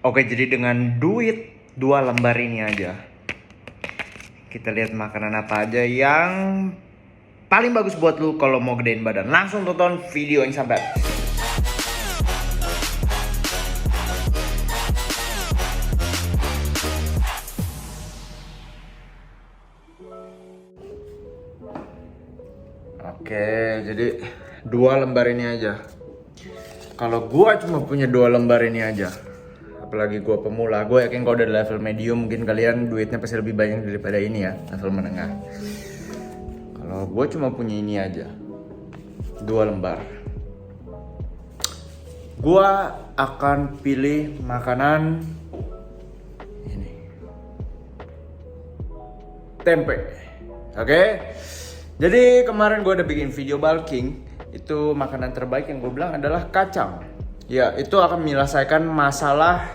Oke, jadi dengan duit 2 lembar ini aja, kita lihat makanan apa aja yang paling bagus buat lu kalau mau gedein badan. Langsung tonton video yang sampai habis. Oke, jadi 2 lembar ini aja. Kalau gua cuma punya 2 lembar ini aja, apalagi gua pemula, gua yakin kalau udah level medium mungkin kalian duitnya pasti lebih banyak daripada ini ya, level menengah. Kalau gua cuma punya ini aja, 2 lembar, gua akan pilih makanan ini, tempe. Oke. Jadi kemarin gue udah bikin video bulking. Itu makanan terbaik yang gue bilang adalah kacang. Ya, itu akan menyelesaikan masalah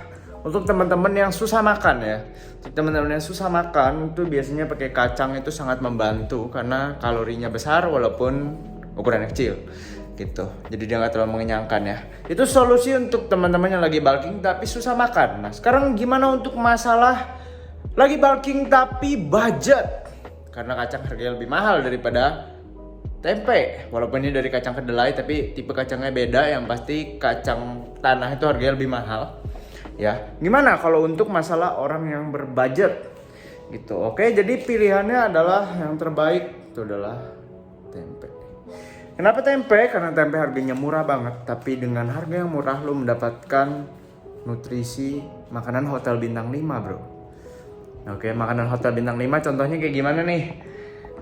untuk teman-teman yang susah makan ya. Untuk teman-teman yang susah makan itu biasanya pakai kacang itu sangat membantu karena kalorinya besar walaupun ukurannya kecil gitu. Jadi dia nggak terlalu mengenyangkan ya. Itu solusi untuk teman-teman yang lagi bulking tapi susah makan. Nah, sekarang gimana untuk masalah lagi bulking tapi budget? Karena kacang harganya lebih mahal daripada tempe. Walaupun ini dari kacang kedelai tapi tipe kacangnya beda. Yang pasti kacang tanah itu harganya lebih mahal. Ya, gimana kalau untuk masalah orang yang berbudget gitu? Oke, jadi pilihannya adalah yang terbaik itu adalah tempe. Kenapa tempe? Karena tempe harganya murah banget. Tapi dengan harga yang murah lo mendapatkan nutrisi makanan hotel bintang 5, bro. Oke, makanan hotel bintang 5 contohnya kayak gimana nih?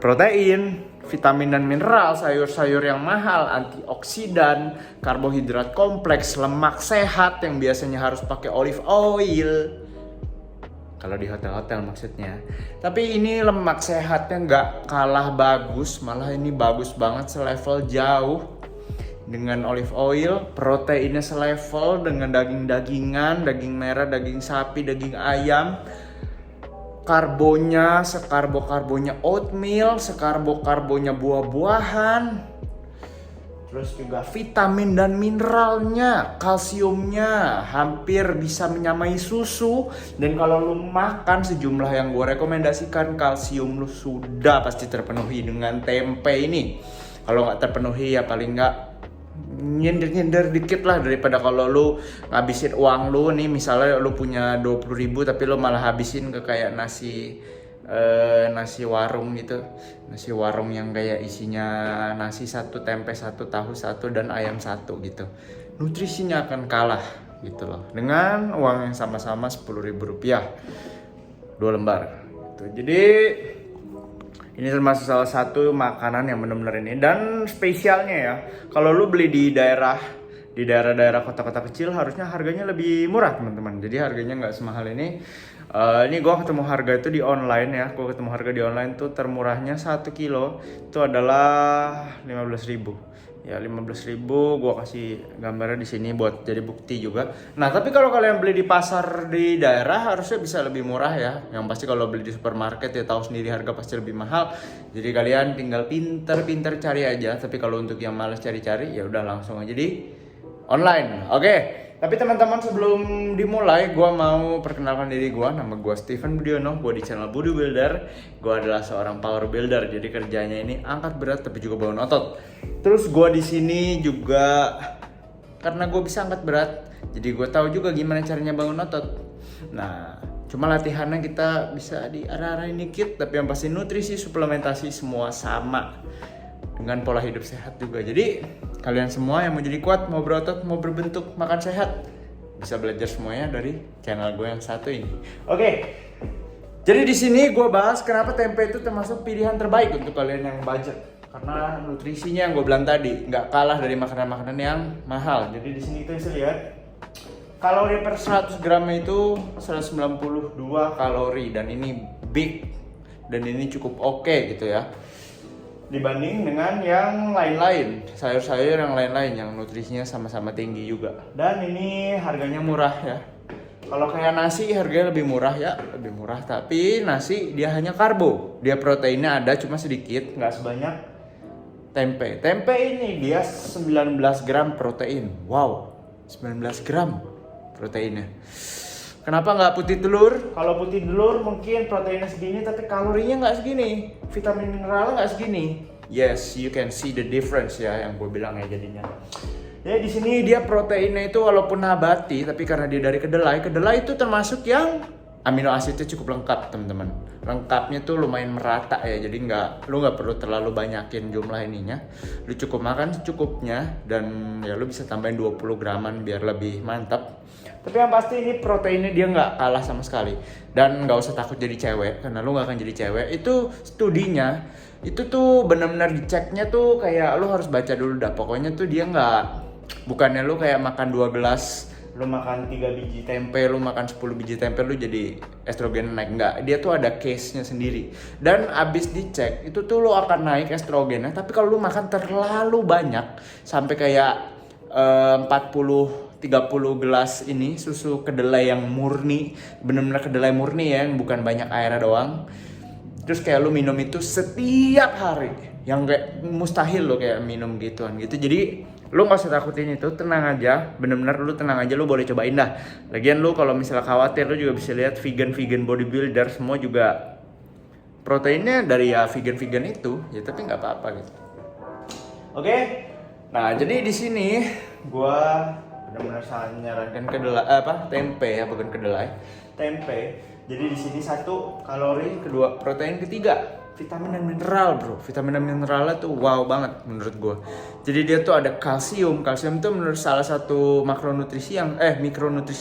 Protein, vitamin dan mineral, sayur-sayur yang mahal, antioksidan, karbohidrat kompleks, lemak sehat yang biasanya harus pakai olive oil. Kalau di hotel-hotel maksudnya. Tapi ini lemak sehatnya nggak kalah bagus, malah ini bagus banget, selevel jauh dengan olive oil. Proteinnya selevel dengan daging-dagingan, daging merah, daging sapi, daging ayam. Karbonya, sekarbo-karbonya oatmeal, sekarbo-karbonya buah-buahan. Terus juga vitamin dan mineralnya, kalsiumnya hampir bisa menyamai susu. Dan kalau lu makan sejumlah yang gue rekomendasikan, kalsium lu sudah pasti terpenuhi dengan tempe ini. Kalau nggak terpenuhi ya paling nggak nyender dikit lah, daripada kalau lu ngabisin uang lu nih, misalnya lu punya 20.000 tapi lu malah habisin ke kayak nasi warung gitu, nasi warung yang kayak isinya nasi satu, tempe satu, tahu satu, dan ayam satu gitu. Nutrisinya akan kalah gitu loh dengan uang yang sama-sama 10.000 rupiah 2 lembar gitu. Jadi ini termasuk salah satu makanan yang benar-benar ini. Dan spesialnya ya, kalau lu beli di daerah-daerah kota-kota kecil harusnya harganya lebih murah teman-teman. Jadi harganya nggak semahal ini. Ini gue ketemu harga itu di online ya. Gue ketemu harga di online tuh termurahnya 1 kilo itu adalah 15.000. Ya 15.000, gue kasih gambarnya di sini buat jadi bukti juga. Nah tapi kalau kalian beli di pasar di daerah harusnya bisa lebih murah ya. Yang pasti kalau beli di supermarket ya tahu sendiri harga pasti lebih mahal. Jadi kalian tinggal pinter cari aja. Tapi kalau untuk yang malas cari-cari ya udah langsung aja di online. Oke. Tapi teman-teman sebelum dimulai, gue mau perkenalkan diri gue. Nama gue Steven Budiono, gue di channel Budi Builder. Gue adalah seorang power builder, jadi kerjanya ini angkat berat tapi juga bangun otot. Terus gue di sini juga karena gue bisa angkat berat, jadi gue tahu juga gimana caranya bangun otot. Nah, cuma latihannya kita bisa diarah-arahin dikit, tapi yang pasti nutrisi, suplementasi semua sama. Dengan pola hidup sehat juga. Jadi kalian semua yang mau jadi kuat, mau berotot, mau berbentuk, makan sehat, bisa belajar semuanya dari channel gue yang satu ini. Oke. Jadi di sini gue bahas kenapa tempe itu termasuk pilihan terbaik untuk kalian yang budget. Karena nutrisinya yang gue bilang tadi nggak kalah dari makanan-makanan yang mahal. Jadi di sini kita bisa lihat kalori per 100 gram itu 192 kalori, dan ini big, dan ini cukup oke gitu ya. Dibanding dengan yang lain-lain, sayur-sayur yang lain-lain yang nutrisinya sama-sama tinggi juga. Dan ini harganya murah ya. Kalau kayak nasi harganya lebih murah ya, lebih murah. Tapi nasi dia hanya karbo, dia proteinnya ada cuma sedikit, nggak sebanyak tempe. Tempe ini dia 19 gram protein. Wow, 19 gram proteinnya. Kenapa nggak putih telur? Kalau putih telur mungkin proteinnya segini tapi kalorinya nggak segini, vitamin mineralnya nggak segini. Yes, you can see the difference ya yang gue bilang ya jadinya. Ya di sini dia proteinnya itu walaupun nabati tapi karena dia dari kedelai, kedelai itu termasuk yang amino asidnya cukup lengkap teman-teman. Lengkapnya tuh lumayan merata ya, jadi lu nggak perlu terlalu banyakin jumlah ininya. Lu cukup makan secukupnya dan ya lu bisa tambahin 20 graman biar lebih mantap. Tapi yang pasti ini proteinnya dia nggak kalah sama sekali. Dan nggak usah takut jadi cewek karena lu nggak akan jadi cewek. Itu studinya itu tuh benar-benar diceknya tuh kayak lu harus baca dulu dah. Pokoknya tuh dia nggak, bukannya lu kayak makan 2 gelas, lu makan 3 biji tempe, lu makan 10 biji tempe, lu jadi estrogen naik. Enggak, dia tuh ada case-nya sendiri. Dan abis dicek, itu tuh lu akan naik estrogennya. Tapi kalau lu makan terlalu banyak, sampai kayak 40-30 gelas ini susu kedelai yang murni, bener-bener kedelai murni ya, yang bukan banyak airnya doang. Terus kayak lu minum itu setiap hari, yang kayak mustahil lo kayak minum gituan gitu. Jadi lu gak usah takutin itu, tenang aja, bener-bener lu tenang aja, lu boleh cobain dah. Lagian lu kalau misalnya khawatir, lu juga bisa lihat vegan bodybuilder semua juga proteinnya dari ya vegan itu, ya tapi nggak apa-apa gitu. Oke, nah jadi di sini gua benar-benar sangat menyarankan kedelai tempe ya, bukan kedelai, tempe. Jadi di sini 1 kalori, kedua protein, ketiga vitamin dan mineral bro. Vitamin dan mineralnya tuh wow banget menurut gue. Jadi dia tuh ada kalsium. Kalsium tuh menurut salah satu mikronutrisi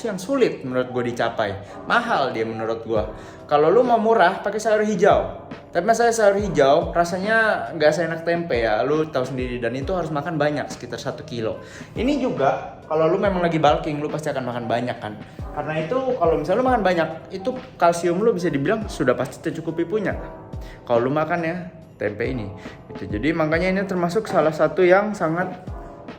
yang sulit menurut gue dicapai. Mahal dia menurut gue. Kalau lu mau murah pakai sayur hijau. Tapi masalah sayur hijau rasanya nggak seenak tempe ya. Lu tahu sendiri, dan itu harus makan banyak, sekitar 1 kilo. Ini juga kalau lu memang lagi bulking, lu pasti akan makan banyak kan. Karena itu kalau misalnya lu makan banyak, itu kalsium lu bisa dibilang sudah pasti tercukupi punya. Kalau lu makan ya tempe ini gitu. Jadi makanya ini termasuk salah satu yang sangat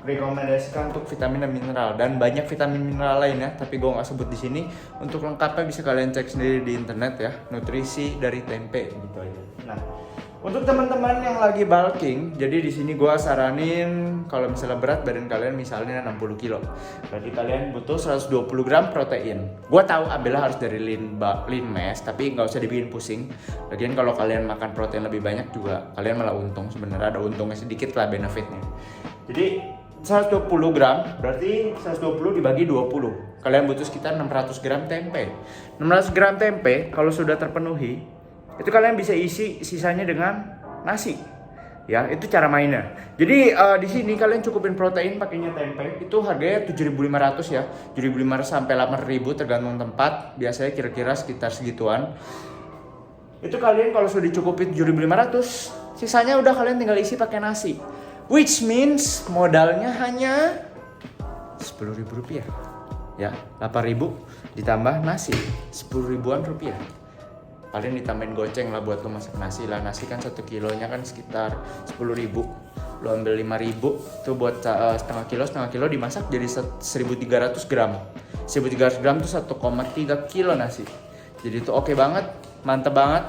rekomendasikan untuk vitamin dan mineral, dan banyak vitamin mineral lainnya tapi gue nggak sebut di sini. Untuk lengkapnya bisa kalian cek sendiri di internet ya, nutrisi dari tempe gitu aja. Nah, untuk teman-teman yang lagi bulking, jadi di sini gue saranin kalau misalnya berat badan kalian misalnya 60 kilo, berarti kalian butuh 120 gram protein. Gue tahu Abela harus dari lean mass, tapi nggak usah dibikin pusing. Lagian kalau kalian makan protein lebih banyak juga kalian malah untung, sebenarnya ada untungnya sedikit lah benefitnya. Jadi 120 gram berarti 120 dibagi 20. Kalian butuh sekitar 600 gram tempe. 600 gram tempe kalau sudah terpenuhi, itu kalian bisa isi sisanya dengan nasi. Ya, itu cara mainnya. Jadi di sini kalian cukupin protein pakainya tempe. Itu harganya 7.500 ya. 7.500 sampai 8.000 tergantung tempat. Biasanya kira-kira sekitar segituan. Itu kalian kalau sudah dicukupin 7.500, sisanya udah kalian tinggal isi pakai nasi. Which means modalnya hanya 10.000 rupiah. Ya, 8.000 ditambah nasi 10 ribuan rupiah. Paling ditambahin goceng lah buat lo masak nasi lah. Nasi kan 1 kilonya kan sekitar 10.000. Lo ambil 5.000 tuh buat setengah kilo dimasak jadi 1.300 gram. 1.300 gram tuh 1,3 kilo nasi. Jadi itu oke banget, mantep banget.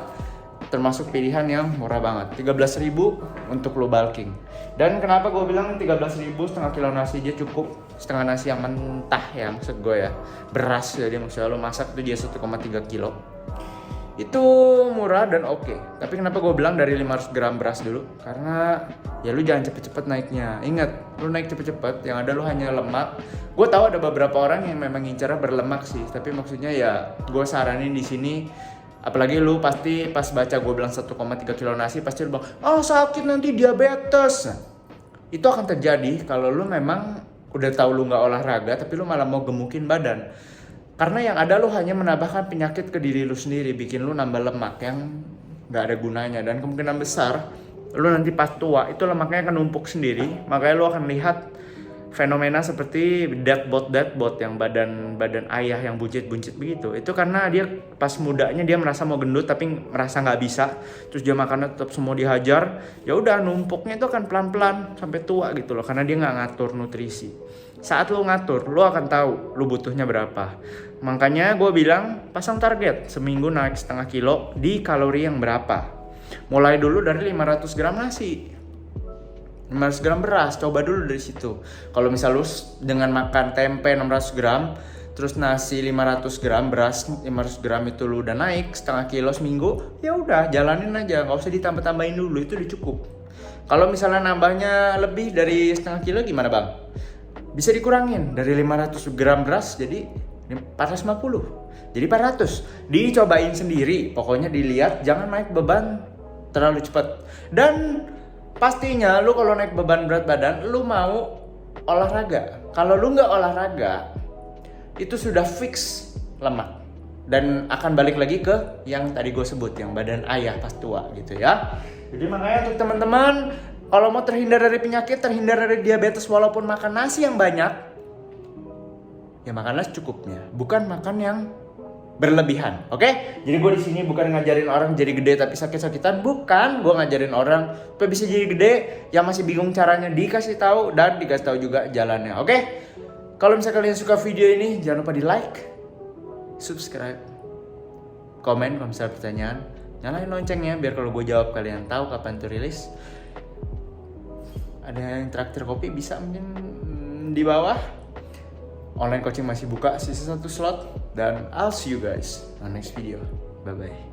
Termasuk pilihan yang murah banget. 13.000 untuk lo bulking. Dan kenapa gue bilang 13.000 setengah kilo nasi aja cukup. Setengah nasi yang mentah ya maksud gue ya. Beras jadi maksudnya lo masak itu dia 1,3 kilo. Itu murah dan oke. Tapi kenapa gue bilang dari 500 gram beras dulu? Karena ya lu jangan cepet-cepet naiknya. Ingat, lu naik cepet-cepet yang ada lu hanya lemak. Gue tahu ada beberapa orang yang memang ngincernya berlemak sih. Tapi maksudnya ya gue saranin di sini, apalagi lu pasti pas baca gue bilang 1,3 kilo nasi pasti lu bilang, oh sakit nanti diabetes. Nah, itu akan terjadi kalau lu memang udah tahu lu nggak olahraga tapi lu malah mau gemukin badan. Karena yang ada lu hanya menambahkan penyakit ke diri lu sendiri, bikin lu nambah lemak yang nggak ada gunanya. Dan kemungkinan besar lu nanti pas tua itu lemaknya akan numpuk sendiri. Makanya lu akan lihat fenomena seperti dead bot yang badan ayah yang buncit begitu. Itu karena dia pas mudanya dia merasa mau gendut tapi merasa nggak bisa, terus dia makannya tetap semua dihajar, ya udah numpuknya itu akan pelan-pelan sampai tua gitu loh, karena dia nggak ngatur nutrisi. Saat lu ngatur, lu akan tahu lu butuhnya berapa. Makanya gue bilang pasang target seminggu naik setengah kilo di kalori yang berapa. Mulai dulu dari 500 gram nasi, 500 gram beras, coba dulu dari situ. Kalau misal lu dengan makan tempe 600 gram, terus nasi 500 gram, beras 500 gram itu lu udah naik setengah kilo seminggu, ya udah jalanin aja, nggak usah ditambah-tambahin dulu, itu udah cukup. Kalau misalnya nambahnya lebih dari setengah kilo gimana bang? Bisa dikurangin dari 500 gram beras jadi 450, jadi 400. Dicobain sendiri, pokoknya dilihat, jangan naik beban terlalu cepat. Dan pastinya lu kalau naik beban berat badan, lu mau olahraga. Kalau lu nggak olahraga, itu sudah fix lemak dan akan balik lagi ke yang tadi gue sebut, yang badan ayah pas tua gitu ya. Jadi makanya untuk teman-teman, kalau mau terhindar dari penyakit, terhindar dari diabetes walaupun makan nasi yang banyak, ya makanlah secukupnya, bukan makan yang berlebihan, oke? Jadi gue di sini bukan ngajarin orang jadi gede tapi sakit-sakitan, bukan. Gue ngajarin orang supaya bisa jadi gede, yang masih bingung caranya dikasih tahu dan dikasih tahu juga jalannya, oke? Kalau misalnya kalian suka video ini, jangan lupa di like, subscribe, komen kalau misalnya pertanyaan, nyalain loncengnya biar kalau gue jawab kalian tahu kapan tuh rilis. Ada yang traktir kopi bisa mungkin di bawah. Online coaching masih buka, sisa 1 slot. Dan I'll see you guys on next video. Bye bye.